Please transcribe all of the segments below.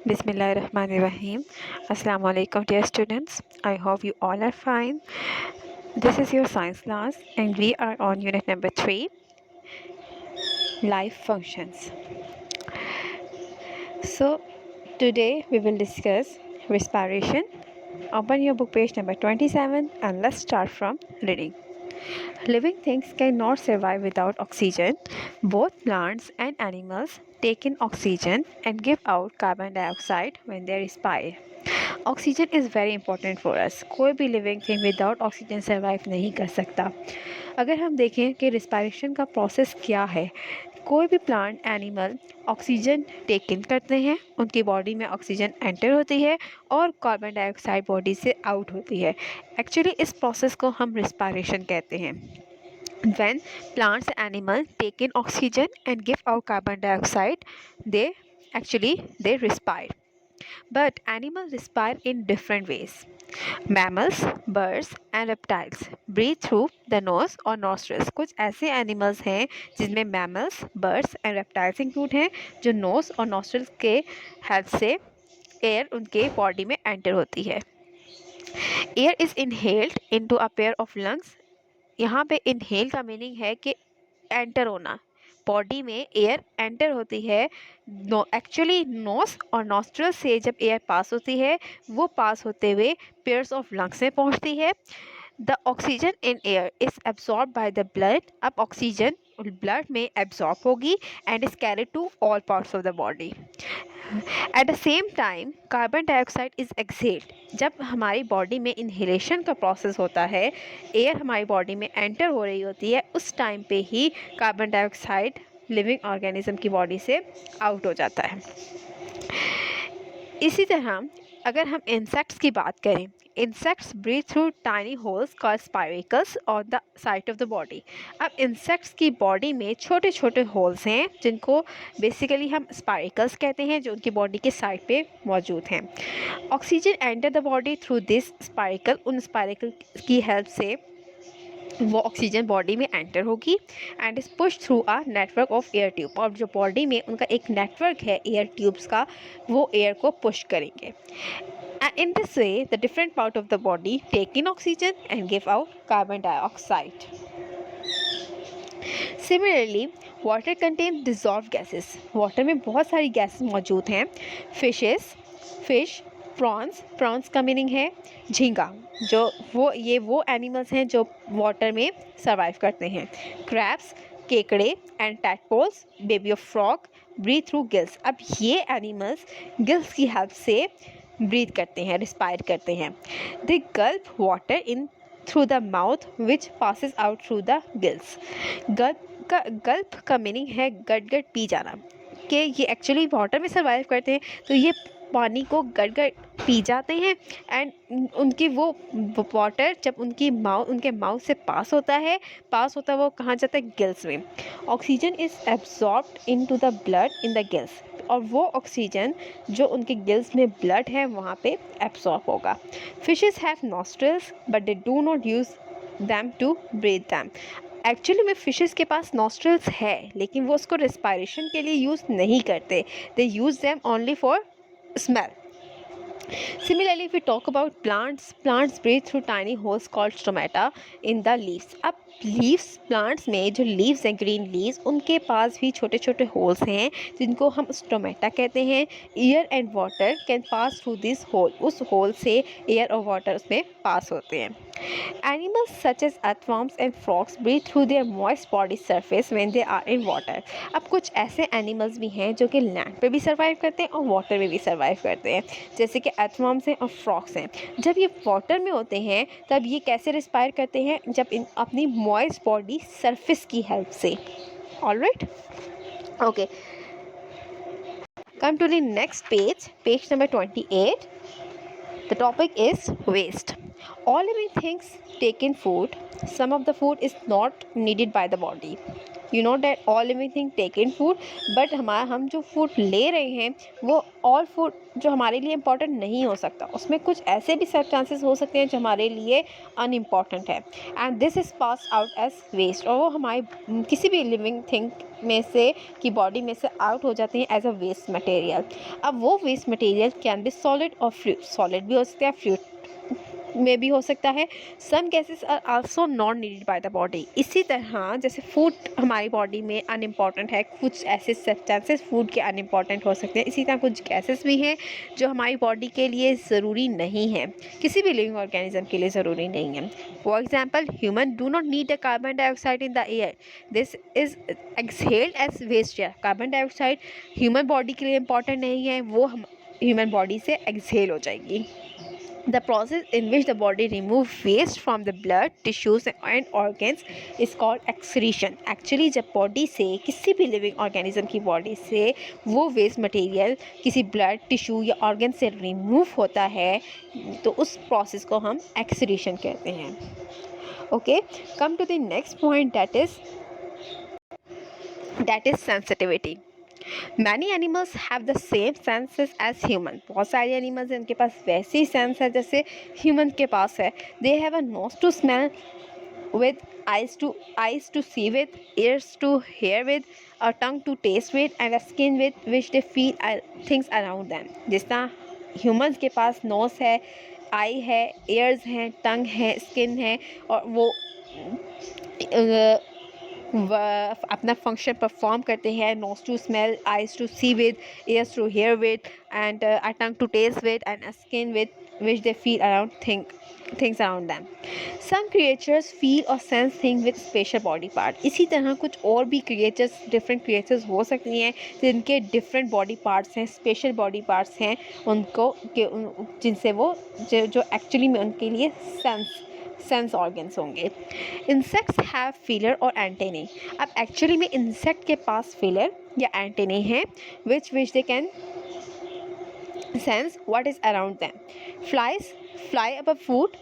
Bismillahirrahmanirrahim. Assalamu alaikum, dear students. I hope you all are fine. This is your science class, and we are on unit number 3, life functions. So, today we will discuss respiration. Open your book page number 27 and let's start from reading. Living things cannot survive without oxygen. Both plants and animals take in oxygen and give out carbon dioxide when they respire. Oxygen is very important for us. कोई भी living thing without oxygen survive नहीं कर सकता. अगर हम देखें कि respiration का प्रोसेस क्या है, कोई भी प्लांट एनिमल ऑक्सीजन टेक इन करते हैं, उनकी बॉडी में ऑक्सीजन एंटर होती है और कार्बन डाइऑक्साइड बॉडी से आउट होती है. एक्चुअली इस प्रोसेस को हम रिस्पायरेशन कहते हैं. When plants and animals take in oxygen and give out carbon dioxide, they respire. But animals respire in different ways. Mammals, birds and reptiles breathe through the nose or nostrils. कुछ ऐसे animals हैं जिनमें mammals, birds and reptiles include हैं, जो knows और nostrils के help से air उनके बॉडी में एंटर होती है. Air is inhaled into a pair of lungs. यहाँ पे इनहेल का मीनिंग है कि एंटर होना. बॉडी में एयर एंटर होती है. एक्चुअली नोस और नॉस्ट्रल से जब एयर पास होती है, वो पास होते हुए पेयर्स ऑफ लंग्स में पहुंचती है. The oxygen in air is absorb by the blood. अब ऑक्सीजन ब्लड में एब्जॉर्ब होगी and is carried to all parts of the body. At the same time carbon dioxide is exhaled. जब हमारी body में inhalation का process होता है, air हमारी बॉडी में एंटर हो रही होती है, उस टाइम पे ही कार्बन डाइऑक्साइड लिविंग ऑर्गेनिज्म की बॉडी से आउट हो जाता है. इसी तरह अगर हम इंसेक्ट्स की बात करें, insects breathe through tiny holes called spiracles on the side of the body. अब इंसेक्ट्स की बॉडी में छोटे छोटे होल्स हैं जिनको बेसिकली हम स्पाइरेकल्स कहते हैं, जो उनकी बॉडी के साइड पे मौजूद हैं. Oxygen enter the body through this spiracle. उन स्पाइरेकल की हेल्प से वो ऑक्सीजन बॉडी में एंटर होगी and is push through a network of air tube. और जो बॉडी में उनका एक नेटवर्क है एयर ट्यूब्स का, वो एयर को पुश करेंगे. And in this way, the different part of the body take in oxygen and give out carbon dioxide. Similarly, water contains dissolved gases. Water में बहुत सारी गैसेस मौजूद हैं. फिश, प्रॉन्स का मीनिंग है झींगा. वो एनिमल्स हैं जो वाटर में सर्वाइव करते हैं. क्रैब्स, केकड़े and tadpoles, baby of frog breathe through gills. अब ये एनिमल्स गिल्स की हेल्प से ब्रीथ करते हैं, रिस्पायर करते हैं. They gulp water in through the mouth which passes out through the gills. Gulp का मीनिंग है गट गट पी जाना. कि ये एक्चुअली वाटर में सर्वाइव करते हैं, तो ये पानी को गट गट पी जाते हैं एंड उनकी वो वाटर जब उनके माउथ से पास होता है वो कहाँ जाता है? गिल्स में. Oxygen is absorbed into the blood in the gills. और वो ऑक्सीजन जो उनके गिल्स में ब्लड है वहाँ पे एब्जॉर्ब होगा. Fishes have nostrils but they do not use them to breathe them. Actually में फिशेस के पास नॉस्ट्रल्स है, लेकिन वो उसको रेस्पायरेशन के लिए यूज़ नहीं करते. They use them only for smell. Similarly, if we talk about plants breathe through tiny holes called stomata in the leaves. अब लीव्स, प्लांट्स में जो लीव्स हैं, ग्रीन लीव्स, उनके पास भी छोटे छोटे होल्स हैं जिनको हम स्टोमेटा कहते हैं. Air and water can pass through this hole. उस होल से एयर और वाटर उसमें पास होते हैं. Animals such as earthworms and frogs breathe through their moist body surface when they are in water. अब कुछ ऐसे एनिमल्स भी हैं जो कि लैंड पे भी सर्वाइव करते हैं और वाटर में भी सर्वाइव करते हैं, जैसे कि earthworms हैं और frogs हैं. जब ये वाटर में होते हैं तब ये कैसे रिस्पायर करते हैं? जब अपनी मॉइस्ट बॉडी सरफेस की हेल्प से. Alright, okay, come to the next page number 28. The topic is waste. All living things take in food. Some of the food is not needed by the body. You know that all living thing take in food, but हम जो food ले रहे हैं वो all food जो हमारे लिए important नहीं हो सकता, उसमें कुछ ऐसे भी सब्सटेंसेस हो सकते हैं जो हमारे लिए अनइम्पॉर्टेंट है, and this is pass out as waste, और वो हमारी किसी भी लिविंग थिंग में से की बॉडी में से आउट हो जाते हैं एज अ वेस्ट मटेरियल। अब वो waste material can be solid और फ्लूइड, सॉलिड भी हो सकता है, फ्लूइड में भी हो सकता है। Some gases are also not needed by the body. इसी तरह जैसे फूड हमारी बॉडी में अनइम्पॉर्टेंट है, कुछ ऐसे सब्सटेंसेस फूड के अनइम्पॉर्टेंट हो सकते हैं, इसी तरह कुछ गैसेस भी हैं जो हमारी बॉडी के लिए ज़रूरी नहीं है, किसी भी लिविंग ऑर्गेनिज्म के लिए ज़रूरी नहीं है। For example, human do not need the carbon dioxide in the air, this is exhaled as waste air. Carbon dioxide human body के लिए इम्पॉर्टेंट नहीं है, वो हम ह्यूमन बॉडी से एक्सहेल हो जाएगी। The process in which the body remove waste from the blood, tissues and organs is called excretion. Actually जब बॉडी से किसी भी लिविंग ऑर्गेनिज्म की बॉडी से वो वेस्ट मटेरियल किसी ब्लड, टिश्यू या ऑर्गन से रिमूव होता है तो उस प्रोसेस को हम एक्सक्रीशन कहते हैं। Okay, come to the next point, that is sensitivity. Many animals have the same senses as human. बहुत सारे एनिमल्स हैं उनके पास वैसे ही सेंस है जैसे ह्यूमन के पास है। They have a nose to smell with, eyes to see with, ears to hear with, a tongue to taste with, and a skin with which they feel things around them। जिस तरह humans के पास knows है, आई है, ears हैं, टंग है, skin है, और वो अपना फंक्शन परफॉर्म करते हैं, nose to smell, eyes to see with, ears to hear with, and a tongue to taste with, and a skin with which they feel around things around them। Some creatures feel or sense things with special body part। इसी तरह कुछ और भी creatures, different creatures हो सकती हैं जिनके different body parts हैं, special body parts हैं उनको जिनसे वो जो एक्चुअली में उनके लिए सेंस ऑर्गन्स होंगे। इंसेक्ट्स हैव फीलर और एंटेने। अब एक्चुअली में इंसेक्ट के पास फीलर या एंटेने हैं which they can sense what is around them. Flies fly above food.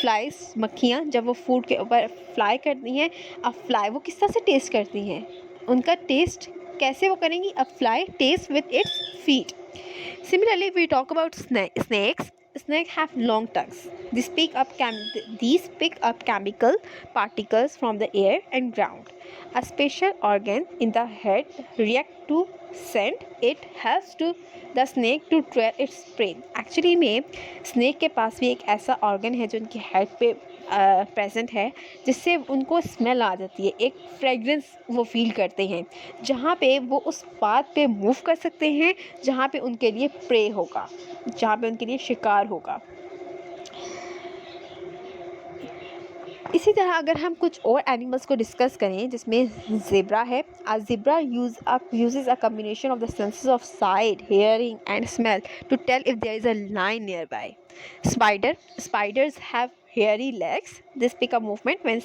Flies, मक्खियाँ जब वो फूड के ऊपर फ्लाई करती हैं, अब फ्लाई वो किस तरह से टेस्ट करती हैं, उनका टेस्ट कैसे वो करेंगी, अब fly taste with its feet. Similarly, we talk about snakes. Snakes have long tongues. These pick up chemical particles from the air and ground. A special organ in the head reacts to scent. It helps to the snake to trail its prey. Actually में snake के पास भी एक ऐसा organ है जो उनकी head पे present है जिससे उनको स्मेल आ जाती है, एक फ्रेगरेंस वो फील करते हैं जहाँ पे वो उस बात पे मूव कर सकते हैं जहाँ पे उनके लिए प्रे होगा, जहाँ पे उनके लिए शिकार होगा। इसी तरह अगर हम कुछ और एनिमल्स को डिस्कस करें जिसमें ज़ेब्रा है। अ zebra uses a combination of the senses of sight, hearing and smell to tell if there is a lion nearby. Spiders have hairy legs. This pick up movement when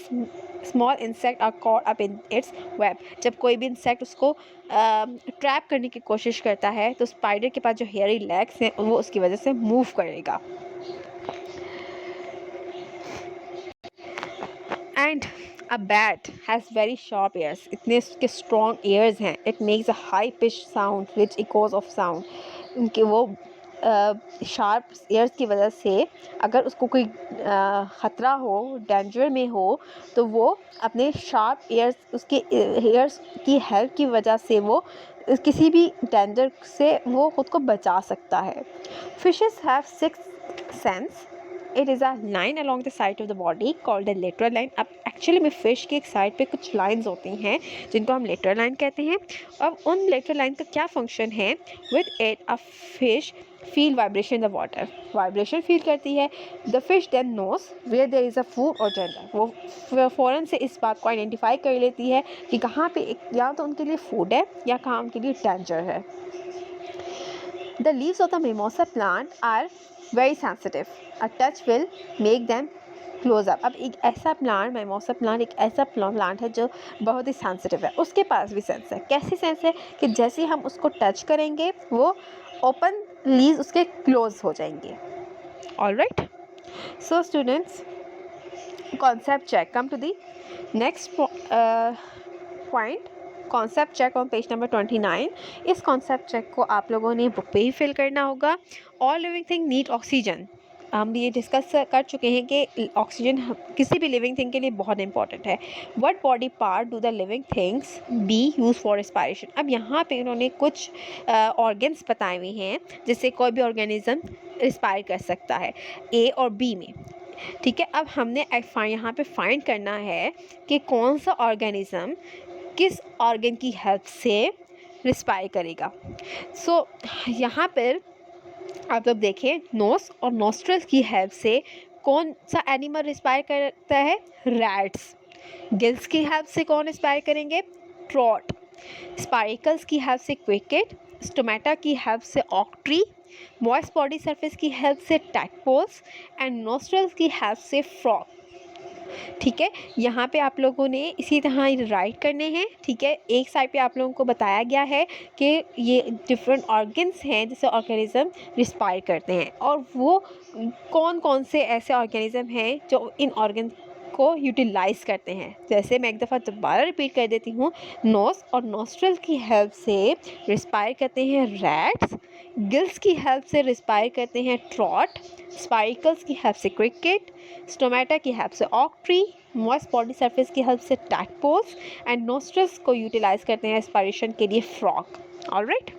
small insects are caught up in its web. जब कोई भी insect उसको trap करने की कोशिश करता है तो स्पाइडर के पास जो हेयरी लेग्स हैं वो उसकी वजह से मूव करेगा। And a bat has very sharp ears. इतने उसके strong ears हैं। It makes a high pitched sound which echoes of sound. उनके वो शार्प ears की वजह से अगर उसको कोई ख़तरा हो, डेंजर में हो, तो वो अपने शार्प ears, उसके ears की हेल्प की वजह से वो किसी भी डेंजर से वो ख़ुद को बचा सकता है। Fishes have sixth sense. It is a line along the side of the body called a lateral line। अब एक्चुअली में फ़िश की एक साइड पे कुछ लाइंस होती हैं जिनको हम lateral line कहते हैं। अब उन lateral line का क्या फंक्शन है? With it a fish feel vibration in the water। Vibration feel करती है। The fish then knows where there is a food or danger। वो फ़ौरन से इस बात को आइडेंटिफाई कर लेती है कि कहाँ पे या तो उनके लिए फूड है या कहाँ उनके लिए डेंजर है। The leaves of the mimosa plant are very sensitive. A touch will make them close up। अब एक ऐसा प्लांट, मिमोसा प्लांट एक ऐसा प्लांट है जो बहुत ही सेंसिटिव है, उसके पास भी सेंस है। कैसी सेंस है कि जैसे हम उसको टच करेंगे वो ओपन लीव्स उसके क्लोज हो जाएंगे। Alright, so students, concept check. Come to the next point, concept check on page number 29। इस कॉन्सेप्ट चेक को आप लोगों ने बुक पे ही फिल करना होगा। All living thing need oxygen. हम ये डिस्कस कर चुके हैं कि ऑक्सीजन किसी भी लिविंग थिंग के लिए बहुत इंपॉर्टेंट है। What body part do the living things B use for respiration. अब यहाँ पे इन्होंने कुछ ऑर्गन्स बताए हुए हैं जिससे कोई भी ऑर्गेनिज्म रिस्पायर कर सकता है, ए और बी में। ठीक है, अब हमने यहाँ पे फाइंड करना है कि कौन सा ऑर्गेनिज्म किस ऑर्गन की हेल्प से रिस्पायर करेगा। सो यहाँ पर आप लोग देखें, नोस और नॉस्ट्रल्स की हेल्प से कौन सा एनिमल रिस्पायर करता है? रैट्स। गिल्स की हेल्प से कौन रिस्पायर करेंगे? ट्रॉट। स्पाइकल्स की हेल्प से क्रिकेट। स्टोमेटा की हेल्प से ऑक्ट्री। मॉइस्ट बॉडी सरफेस की हेल्प से टैडपोल्स एंड नॉस्ट्रल्स की हेल्प से फ्रॉग। ठीक है, यहाँ पे आप लोगों ने इसी तरह राइट करने हैं। ठीक है, एक साइड पे आप लोगों को बताया गया है कि ये डिफरेंट ऑर्गन्स हैं जिससे ऑर्गेनिज्म रिस्पायर करते हैं, और वो कौन कौन से ऐसे ऑर्गेनिज्म हैं जो इन ऑर्गन को यूटिलाइज करते हैं। जैसे मैं एक दफ़ा दोबारा रिपीट कर देती हूँ, नोस और नॉस्ट्रल की हेल्प से रिस्पायर करते हैं रैट्स, गिल्स की हेल्प से रिस्पायर करते हैं ट्रॉट, स्पाइकल्स की हेल्प से क्रिकेट, स्टोमेटा की हेल्प से ऑक्ट्री, मॉइस्ट बॉडी सरफेस की हेल्प से टैडपोल्स एंड नोस्ट्रल्स को यूटिलाइज करते हैं रेस्पायरेशन के लिए frog. Alright,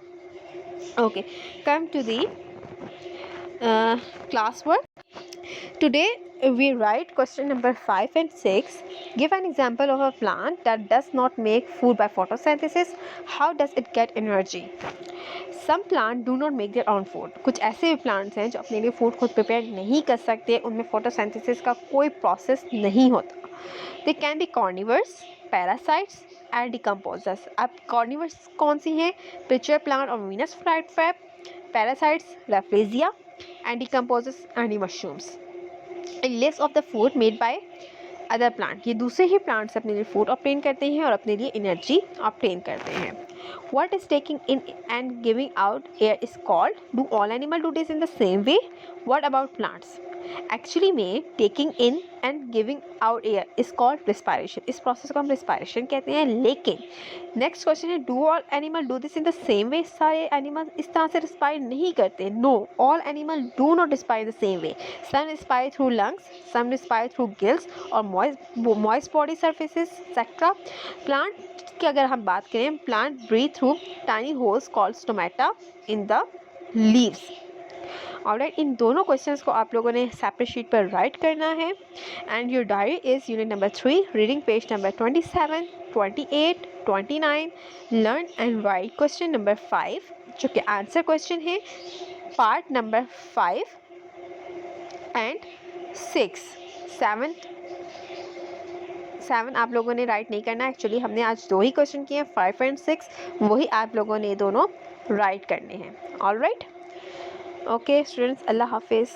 okay, come to the class work. Today we write question number 5 and 6. Give an example of a plant that does not make food by photosynthesis. How does it get energy? Some plants do not make their own food. कुछ ऐसे भी plants हैं जो अपने लिए food खुद prepare नहीं कर सकते, उनमें photosynthesis का कोई process नहीं होता. They can be carnivores, parasites and decomposers. अब carnivores कौन सी हैं? Pitcher plant और Venus flytrap. Parasites, Rafflesia and decomposers and mushrooms. It lives off the food made by other plant. ये दूसरे ही प्लांट से अपने लिए फूड ऑब्टेन करते हैं और अपने लिए एनर्जी ऑब्टेन करते हैं. What is taking in and giving out air is called? Do all animal do this in the same way? What about plants? Actually में taking in and giving out air is called respiration. इस process को हम respiration कहते हैं. लेकिन next question है, do all animal do this in the same way? सारे animal इस तरह से रिस्पायर नहीं करते. No, all animal do not respire the same way. Some respire through lungs, some respire through gills और moist body surfaces etcetera. Plant की अगर हम बात करें, plant breathe through tiny holes called stomata in the leaves. Alright, इन दोनों questions को आप लोगों ने सेपरेट शीट पर राइट करना है. And your diary is unit number 3, reading page number 27, 28, 29. Learn and right question number 5 जो कि आंसर क्वेश्चन है, पार्ट नंबर 5 एंड 6. 7 आप लोगों ने राइट नहीं करना. एक्चुअली हमने आज 2 ही क्वेश्चन किए हैं, 5 एंड 6, वही आप लोगों ने दोनों राइट करने हैं. ऑलराइट, ओके स्टूडेंट्स, अल्लाह हाफिज़.